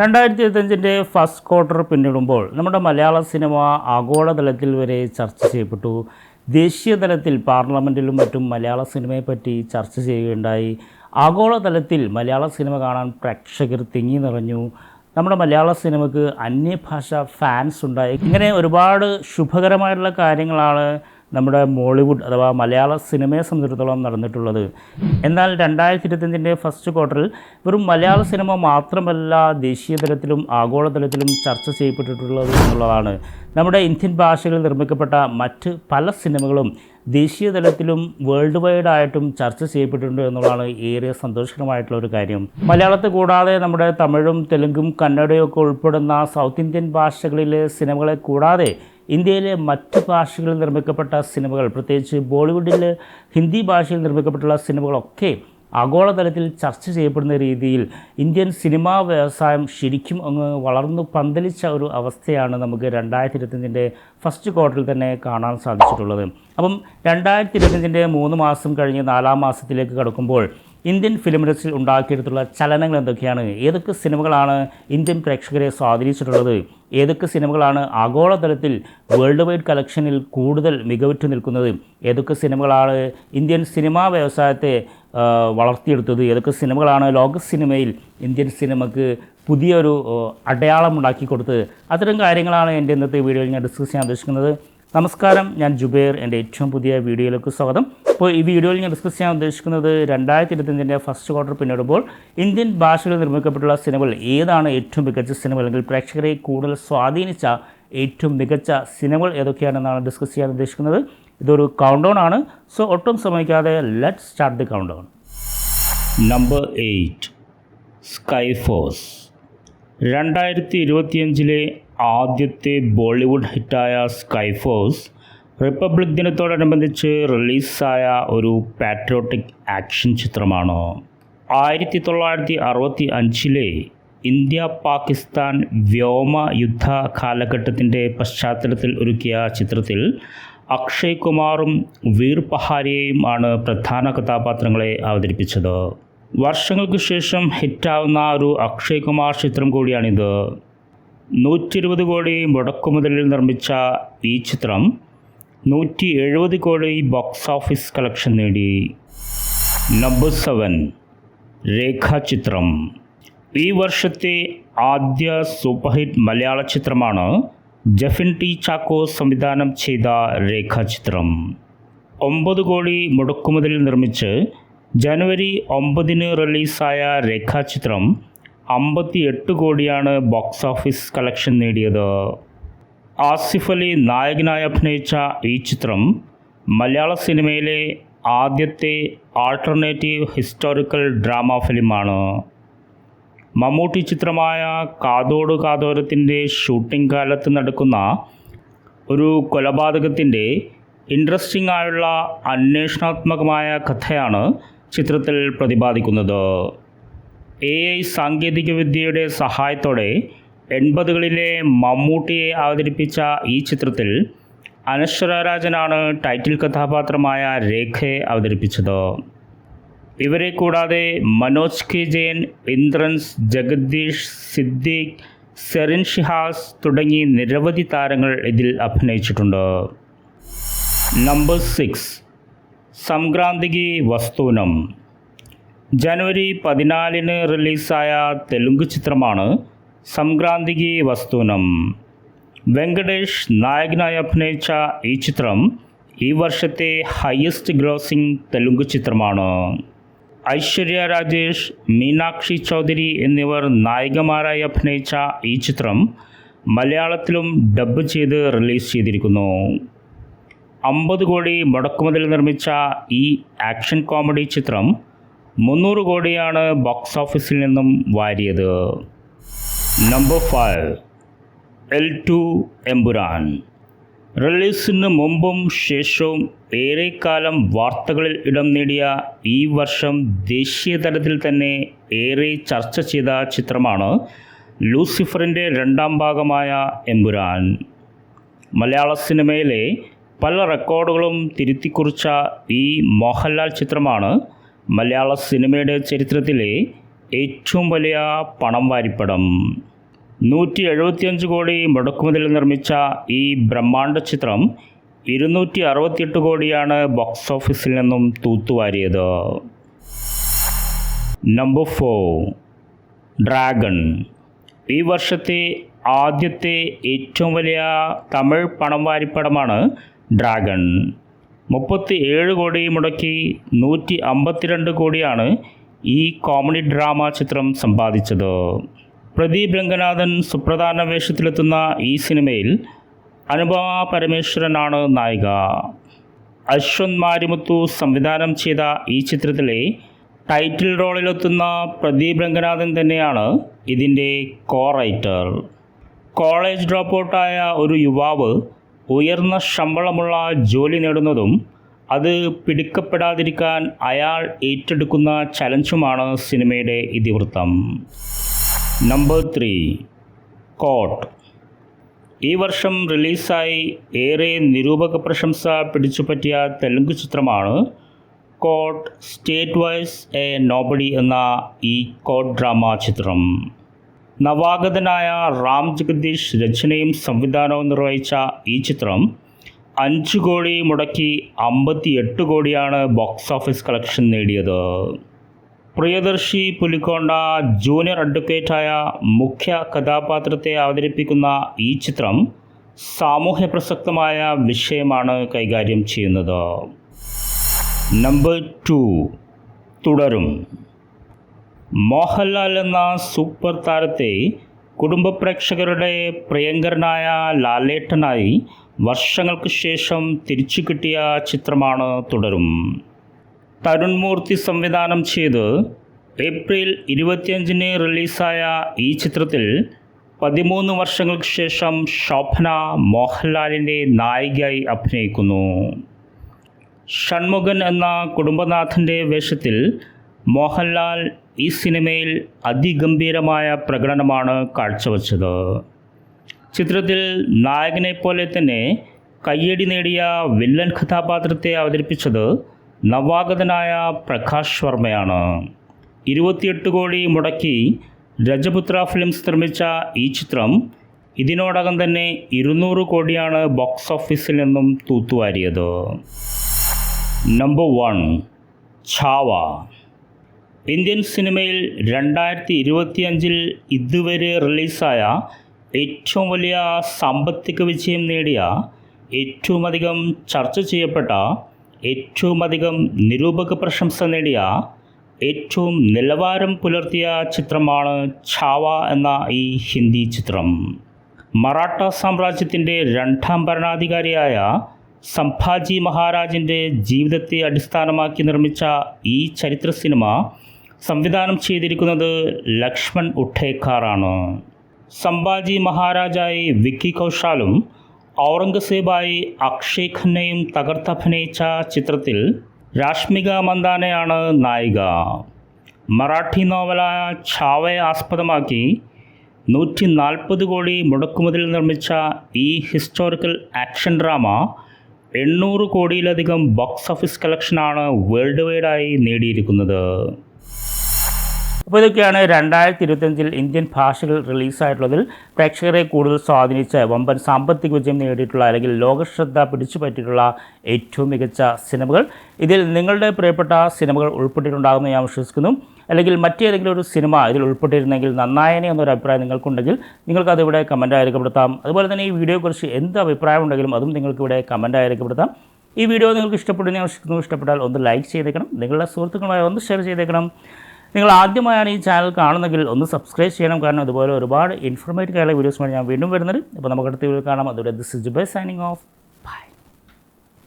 2025 first quarter പിന്നിടുമ്പോൾ നമ്മുടെ മലയാള cinema ആഗോളതലത്തിൽ വരെ ചർച്ച ചെയ്യപ്പെട്ടു. ദേശീയ തലത്തിൽ പാർലമെൻറ്റിലും മറ്റും മലയാള സിനിമയെപ്പറ്റി ചർച്ച ചെയ്യുകയുണ്ടായി. ആഗോളതലത്തിൽ മലയാള സിനിമ കാണാൻ പ്രേക്ഷകർ തിങ്ങി നിറഞ്ഞു. നമ്മുടെ മലയാള സിനിമയ്ക്ക് അന്യഭാഷ ഫാൻസ് ഉണ്ടായി. ഇങ്ങനെ ഒരുപാട് ശുഭകരമായിട്ടുള്ള കാര്യങ്ങളാണ് നമ്മുടെ മോളിവുഡ് അഥവാ മലയാള സിനിമയെ സംബന്ധിച്ചിടത്തോളം നടന്നിട്ടുള്ളത്. എന്നാൽ 2025 ഫസ്റ്റ് ക്വാർട്ടറിൽ വെറും മലയാള സിനിമ മാത്രമല്ല ദേശീയ തലത്തിലും ആഗോളതലത്തിലും ചർച്ച ചെയ്യപ്പെട്ടിട്ടുള്ളത് എന്നുള്ളതാണ്. നമ്മുടെ ഇന്ത്യൻ ഭാഷകളിൽ നിർമ്മിക്കപ്പെട്ട മറ്റ് പല സിനിമകളും ദേശീയ തലത്തിലും വേൾഡ് വൈഡായിട്ടും ചർച്ച ചെയ്യപ്പെട്ടിട്ടുണ്ട് എന്നുള്ളതാണ് ഏറെ സന്തോഷകരമായിട്ടുള്ള ഒരു കാര്യം. മലയാളത്തെ കൂടാതെ നമ്മുടെ തമിഴും തെലുങ്കും കന്നഡയും ഒക്കെ ഉൾപ്പെടുന്ന സൗത്ത് ഇന്ത്യൻ ഭാഷകളിലെ സിനിമകളെ കൂടാതെ ഇന്ത്യയിലെ മറ്റ് ഭാഷകളിൽ നിർമ്മിക്കപ്പെട്ട സിനിമകൾ, പ്രത്യേകിച്ച് ബോളിവുഡിൽ ഹിന്ദി ഭാഷയിൽ നിർമ്മിക്കപ്പെട്ടുള്ള സിനിമകളൊക്കെ ആഗോളതലത്തിൽ ചർച്ച ചെയ്യപ്പെടുന്ന രീതിയിൽ ഇന്ത്യൻ സിനിമാ വ്യവസായം ശരിക്കും അങ്ങ് വളർന്നു പന്തലിച്ച ഒരു അവസ്ഥയാണ് നമുക്ക് 2025 ഫസ്റ്റ് ക്വാർട്ടറിൽ തന്നെ കാണാൻ സാധിച്ചിട്ടുള്ളത്. അപ്പം 2025 3 മാസം കഴിഞ്ഞ് 4-ാം മാസത്തിലേക്ക് കടക്കുമ്പോൾ ഇന്ത്യൻ ഫിലിം ഇൻഡസ്ട്രിയിൽ ഉണ്ടാക്കിയെടുത്തുള്ള ചലനങ്ങൾ എന്തൊക്കെയാണ്? ഏതൊക്കെ സിനിമകളാണ് ഇന്ത്യൻ പ്രേക്ഷകരെ സ്വാധീനിച്ചിട്ടുള്ളത്? ഏതൊക്കെ സിനിമകളാണ് ആഗോളതലത്തിൽ വേൾഡ് വൈഡ് കളക്ഷനിൽ കൂടുതൽ മികവുറ്റു നിൽക്കുന്നത്? ഏതൊക്കെ സിനിമകളാണ് ഇന്ത്യൻ സിനിമാ വ്യവസായത്തെ വളർത്തിയെടുത്തത്? ഏതൊക്കെ സിനിമകളാണ് ലോക സിനിമയിൽ ഇന്ത്യൻ സിനിമയ്ക്ക് പുതിയൊരു അടയാളം ഉണ്ടാക്കി കൊടുത്തത്? അത്തരം കാര്യങ്ങളാണ് എൻ്റെ ഇന്നത്തെ വീഡിയോയിൽ ഞാൻ ഡിസ്കസ് ചെയ്യാൻ ഉദ്ദേശിക്കുന്നത്. നമസ്കാരം, ഞാൻ ജുബൈർ. എൻ്റെ ഏറ്റവും പുതിയ വീഡിയോയിലേക്ക് സ്വാഗതം. അപ്പോൾ ഈ വീഡിയോയിൽ ഞാൻ ഡിസ്കസ് ചെയ്യാൻ ഉദ്ദേശിക്കുന്നത് 2025 ഫസ്റ്റ് ക്വാർട്ടർ പിന്നിടുമ്പോൾ ഇന്ത്യൻ ഭാഷകളിൽ നിർമ്മിക്കപ്പെട്ടുള്ള സിനിമകൾ ഏതാണ് ഏറ്റവും മികച്ച സിനിമ, അല്ലെങ്കിൽ പ്രേക്ഷകരെ കൂടുതൽ സ്വാധീനിച്ച ഏറ്റവും മികച്ച സിനിമകൾ ഏതൊക്കെയാണെന്നാണ് ഡിസ്കസ് ചെയ്യാൻ ഉദ്ദേശിക്കുന്നത്. ഇതൊരു കൗണ്ട് ഡൗൺ ആണ്. സോ ഒട്ടും സമയിക്കാതെ let's start the countdown. Number 8, sky force. 2025 ആദ്യത്തെ ബോളിവുഡ് ഹിറ്റായ സ്കൈ ഫോഴ്സ് റിപ്പബ്ലിക് ദിനത്തോടനുബന്ധിച്ച് റിലീസായ ഒരു പാട്രിയോട്ടിക് ആക്ഷൻ ചിത്രമാണ്. 1965 ഇന്ത്യ പാകിസ്ഥാൻ വ്യോമ യുദ്ധ കാലഘട്ടത്തിൻ്റെ പശ്ചാത്തലത്തിൽ ഒരുക്കിയ ചിത്രത്തിൽ അക്ഷയ് കുമാറും വീർ പഹാരിയയും ആണ് പ്രധാന കഥാപാത്രങ്ങളെ അവതരിപ്പിച്ചത്. വർഷങ്ങൾക്ക് ശേഷം ഹിറ്റാവുന്ന ഒരു അക്ഷയ് കുമാർ ചിത്രം കൂടിയാണിത്. 120 കോടി മുടക്കുമുതലിൽ നിർമ്മിച്ച ഈ ചിത്രം 170 കോടി ബോക്സ് ഓഫീസ് കളക്ഷൻ നേടി. നമ്പർ 7, രേഖാചിത്രം. ഈ വർഷത്തെ ആദ്യ സൂപ്പർഹിറ്റ് മലയാള ചിത്രമാണ് ജെഫിൻ ടി ചാക്കോ സംവിധാനം ചെയ്ത രേഖാചിത്രം. 9 കോടി മുടക്കുമുതലിൽ നിർമ്മിച്ച് ജനുവരി 9 റിലീസായ രേഖാചിത്രം 58 കോടിയാണ് ബോക്സ് ഓഫീസ് കളക്ഷൻ നേടിയത്. ആസിഫ് അലി നായകനായി അഭിനയിച്ച ഈ ചിത്രം മലയാള സിനിമയിലെ ആദ്യത്തെ ആൾട്ടർനേറ്റീവ് ഹിസ്റ്റോറിക്കൽ ഡ്രാമ ഫിലിമാണ്. മമ്മൂട്ടി ചിത്രമായ കാതോട് കാതോരത്തിൻ്റെ ഷൂട്ടിംഗ് കാലത്ത് നടക്കുന്ന ഒരു കൊലപാതകത്തിൻ്റെ ഇൻട്രസ്റ്റിംഗ് ആയുള്ള അന്വേഷണാത്മകമായ കഥയാണ് ചിത്രത്തിൽ പ്രതിപാദിക്കുന്നത്. AI സാങ്കേതികവിദ്യയുടെ സഹായത്തോടെ 80കളിലെ മമ്മൂട്ടിയെ അവതരിപ്പിച്ച ഈ ചിത്രത്തിൽ അനശ്വര രാജനാണ് ടൈറ്റിൽ കഥാപാത്രമായ രേഖയെ അവതരിപ്പിച്ചത്. ഇവരെ കൂടാതെ മനോജ് കെ ജയൻ, ഇന്ദ്രൻസ്, ജഗദീഷ്, സിദ്ദീഖ്, സെറിൻ ഷിഹാസ് തുടങ്ങി നിരവധി താരങ്ങൾ ഇതിൽ അഭിനയിച്ചിട്ടുണ്ട്. നമ്പർ 6, സംക്രാന്തികി വസ്തൂനം. ജനുവരി 14 റിലീസായ തെലുങ്ക് ചിത്രമാണ് സംക്രാന്തികി വസ്തൂനം. വെങ്കടേഷ് നായകനായി അഭിനയിച്ച ഈ ചിത്രം ഈ വർഷത്തെ ഹയസ്റ്റ് ഗ്രോസിംഗ് തെലുങ്ക് ചിത്രമാണ്. ഐശ്വര്യ രാജേഷ്, മീനാക്ഷി ചൗധരി എന്നിവർ നായികമാരായി അഭിനയിച്ച ഈ ചിത്രം മലയാളത്തിലും ഡബ് ചെയ്ത് റിലീസ് ചെയ്തിരിക്കുന്നു. 50 കോടി മുടക്കുമുതൽ നിർമ്മിച്ച ഈ ആക്ഷൻ കോമഡി ചിത്രം 300 കോടിയാണ് ബോക്സ് ഓഫീസിൽ നിന്നും വാരിയത്. Number 5, L2 Empuraan. റിലീസിന് മുമ്പും ശേഷവും ഏറെക്കാലം വാർത്തകളിൽ ഇടം നേടിയ ഈ വർഷം ദേശീയ തലത്തിൽ തന്നെ ഏറെ ചർച്ച ചെയ്ത ചിത്രമാണ് ലൂസിഫറിൻ്റെ 2ാം ഭാഗമായ എമ്പുരാൻ. മലയാള സിനിമയിലെ പല റെക്കോർഡുകളും തിരുത്തിക്കുറിച്ച ഈ മോഹൻലാൽ ചിത്രമാണ് മലയാള സിനിമയുടെ ചരിത്രത്തിലെ ഏറ്റവും വലിയ പണം വാരിപ്പടം. 175 കോടി മുടക്കുമുതൽ നിർമ്മിച്ച ഈ ബ്രഹ്മാണ്ഡ ചിത്രം 268 കോടിയാണ് ബോക്സ് ഓഫീസിൽ നിന്നും തൂത്തുവാരിയത്. Number 4, dragon. ഈ വർഷത്തെ ആദ്യത്തെ ഏറ്റവും വലിയ തമിഴ് പണം വാരിപ്പടമാണ് ഡ്രാഗൺ. 37 കോടി മുടക്കി 152 കോടിയാണ് ഈ കോമഡി ഡ്രാമ ചിത്രം സമ്പാദിച്ചത്. പ്രദീപ് രംഗനാഥൻ സുപ്രധാന വേഷത്തിലെത്തുന്ന ഈ സിനിമയിൽ അനുപമ പരമേശ്വരനാണ് നായിക. അശ്വന്ത് മാരിമുത്തു സംവിധാനം ചെയ്ത ഈ ചിത്രത്തിലെ ടൈറ്റിൽ റോളിലെത്തുന്ന പ്രദീപ് രംഗനാഥൻ തന്നെയാണ് ഇതിൻ്റെ കോ-റൈറ്റർ. കോളേജ് ഡ്രോപ്പ് ഔട്ടായ ഒരു യുവാവ് ഉയർന്ന ശമ്പളമുള്ള ജോലി നേടുന്നതും അത് പിടിക്കപ്പെടാതിരിക്കാൻ അയാൾ ഏറ്റെടുക്കുന്ന ചലഞ്ചുമാണ് സിനിമയുടെ ഇതിവൃത്തം. Number 3, Court. ഈ വർഷം റിലീസായി ഏറെ നിരൂപക പ്രശംസ പിടിച്ചുപറ്റിയ തെലുങ്ക് ചിത്രമാണ് Court State vs a nobody എന്ന ഈ കോട്ട് ഡ്രാമ ചിത്രം. നവാഗതനായ റാം ജഗദീഷ് രചനയും സംവിധാനവും നിർവഹിച്ച ഈ ചിത്രം 5 കോടി മുടക്കി 58 കോടിയാണ് ബോക്സ് ഓഫീസ് കളക്ഷൻ നേടിയത്. പ്രിയദർശി പുലിക്കൊണ്ട ജൂനിയർ അഡ്വക്കേറ്റായ മുഖ്യ കഥാപാത്രത്തെ അവതരിപ്പിക്കുന്ന ഈ ചിത്രം സാമൂഹ്യ പ്രസക്തമായ വിഷയമാണ് കൈകാര്യം ചെയ്യുന്നത്. നമ്പർ 2, തുടരും. മോഹൻലാൽ എന്ന സൂപ്പർ താരത്തെ കുടുംബ പ്രേക്ഷകരുടെ പ്രിയങ്കരനായ ലാലേട്ടനായി വർഷങ്ങൾക്ക് ശേഷം തിരിച്ചു കിട്ടിയ ചിത്രമാണ് തുടരും. തരുൺ മൂർത്തി സംവിധാനം ചെയ്ത് ഏപ്രിൽ 25 റിലീസായ ഈ ചിത്രത്തിൽ 13 വർഷങ്ങൾക്ക് ശേഷം ശോഭന മോഹൻലാലിൻ്റെ നായികയായി അഭിനയിക്കുന്നു. ഷൺമുഖൻ എന്ന കുടുംബനാഥൻ്റെ വേഷത്തിൽ മോഹൻലാൽ ഈ സിനിമയിൽ അതിഗംഭീരമായ പ്രകടനമാണ് കാഴ്ചവെച്ചത്. ചിത്രത്തിൽ നായകനെപ്പോലെ തന്നെ കയ്യടി നേടിയ വില്ലൻ കഥാപാത്രത്തെ അവതരിപ്പിച്ചത് നവാഗതനായ പ്രകാശ് വർമ്മയാണ്. 28 കോടി മുടക്കി രജപുത്ര ഫിലിംസ് നിർമ്മിച്ച ഈ ചിത്രം ഇതിനോടകം തന്നെ 200 കോടിയാണ് ബോക്സ് ഓഫീസിൽ നിന്നും തൂത്തുവാരിയത്. നമ്പർ 1, ഛാവ. ഇന്ത്യൻ സിനിമയിൽ 2025 ഇതുവരെ റിലീസായ ഏറ്റവും വലിയ സാമ്പത്തിക വിജയം നേടിയ, ഏറ്റവും അധികം ചർച്ച ചെയ്യപ്പെട്ട, ഏറ്റവും അധികം നിരൂപക പ്രശംസ നേടിയ, ഏറ്റവും നിലവാരം പുലർത്തിയ ചിത്രമാണ് ഛാവ എന്ന ഈ ഹിന്ദി ചിത്രം. മറാഠ സാമ്രാജ്യത്തിൻ്റെ 2ാം ഭരണാധികാരിയായ സംഭാജി മഹാരാജിൻ്റെ ജീവിതത്തെ അടിസ്ഥാനമാക്കി നിർമ്മിച്ച ഈ ചരിത്ര സിനിമ സംവിധാനം ചെയ്തിരിക്കുന്നത് ലക്ഷ്മൺ ഉഠേക്കാറാണ്. സംഭാജി മഹാരാജായി വിക്കി കൗശാലും ഔറംഗസേബായി അക്ഷയ് ഖന്നയും തകർത്തഭിനയിച്ച ചിത്രത്തിൽ രാഷ്മിക മന്ദാനയാണ് നായിക. മറാഠി നോവലായ ഛാവയെ ആസ്പദമാക്കി 140 കോടി മുടക്കുമുതൽ നിർമ്മിച്ച ഈ ഹിസ്റ്റോറിക്കൽ ആക്ഷൻ ഡ്രാമ 800 കോടിയിലധികം ബോക്സ് ഓഫീസ് കളക്ഷനാണ് വേൾഡ് വൈഡായി നേടിയിരിക്കുന്നത്. അപ്പോൾ ഇതൊക്കെയാണ് 2025 ഇന്ത്യൻ ഭാഷകൾ റിലീസായിട്ടുള്ളതിൽ പ്രേക്ഷകരെ കൂടുതൽ സ്വാധീനിച്ച വമ്പൻ സാമ്പത്തിക വിജയം നേടിയിട്ടുള്ള അല്ലെങ്കിൽ ലോകശ്രദ്ധ പിടിച്ചു പറ്റിയിട്ടുള്ള ഏറ്റവും മികച്ച സിനിമകൾ. ഇതിൽ നിങ്ങളുടെ പ്രിയപ്പെട്ട സിനിമകൾ ഉൾപ്പെട്ടിട്ടുണ്ടാകുമെന്ന് ഞാൻ വിശ്വസിക്കുന്നു. അല്ലെങ്കിൽ മറ്റേതെങ്കിലും ഒരു സിനിമ ഇതിൽ ഉൾപ്പെട്ടിരുന്നെങ്കിൽ നന്നായനെ എന്നൊരു അഭിപ്രായം നിങ്ങൾക്കുണ്ടെങ്കിൽ നിങ്ങൾക്കതിവിടെ കമൻറ്റായി രേഖപ്പെടുത്താം. അതുപോലെ തന്നെ ഈ വീഡിയോയെക്കുറിച്ച് എന്ത് അഭിപ്രായം ഉണ്ടെങ്കിലും അതും നിങ്ങൾക്കിവിടെ കമൻറ്റായി രേഖപ്പെടുത്താം. ഈ വീഡിയോ നിങ്ങൾക്ക് ഇഷ്ടപ്പെടുന്ന ഞാൻ വിശ്വസിക്കുന്നു. ഇഷ്ടപ്പെട്ടാൽ ഒന്ന് ലൈക്ക് ചെയ്തേക്കണം, നിങ്ങളുടെ സുഹൃത്തുക്കളുമായി ഒന്ന് ഷെയർ ചെയ്തേക്കണം. നിങ്ങൾ ആദ്യമായാണ് ഈ ചാനൽ കാണുന്നെങ്കിൽ ഒന്ന് സബ്സ്ക്രൈബ് ചെയ്യണം. കാരണം അതുപോലെ ഒരുപാട് ഇൻഫോർമേറ്റീവ് ആയിട്ടുള്ള വീഡിയോസുമായി ഞാൻ വീണ്ടും വരുന്നത്. അപ്പോൾ നമുക്ക് അടുത്ത വീഡിയോ കാണാം. അതുവരെ this is Jubair signing of.